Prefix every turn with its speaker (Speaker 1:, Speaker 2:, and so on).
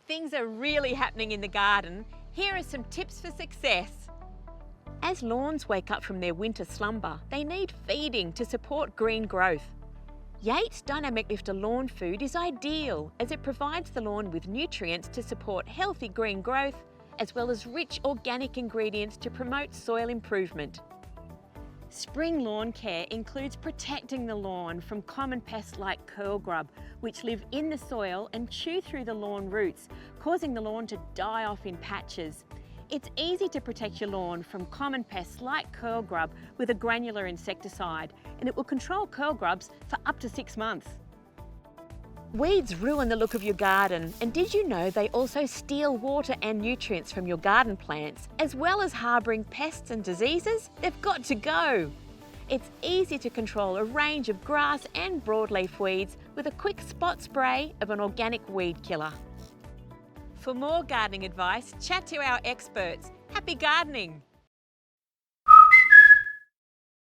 Speaker 1: Things are really happening in the garden. Here are some tips for success. As lawns wake up from their winter slumber, they need feeding to support green growth. Yates Dynamic Lifter Lawn Food is ideal as it provides the lawn with nutrients to support healthy green growth, as well as rich organic ingredients to promote soil improvement. Spring lawn care includes protecting the lawn from common pests like curl grub, which live in the soil and chew through the lawn roots, causing the lawn to die off in patches. It's easy to protect your lawn from common pests like curl grub with a granular insecticide, and it will control curl grubs for up to 6 months. Weeds ruin the look of your garden, and did you know they also steal water and nutrients from your garden plants, as well as harbouring pests and diseases? They've got to go! It's easy to control a range of grass and broadleaf weeds with a quick spot spray of an organic weed killer. For more gardening advice, chat to our experts. Happy gardening!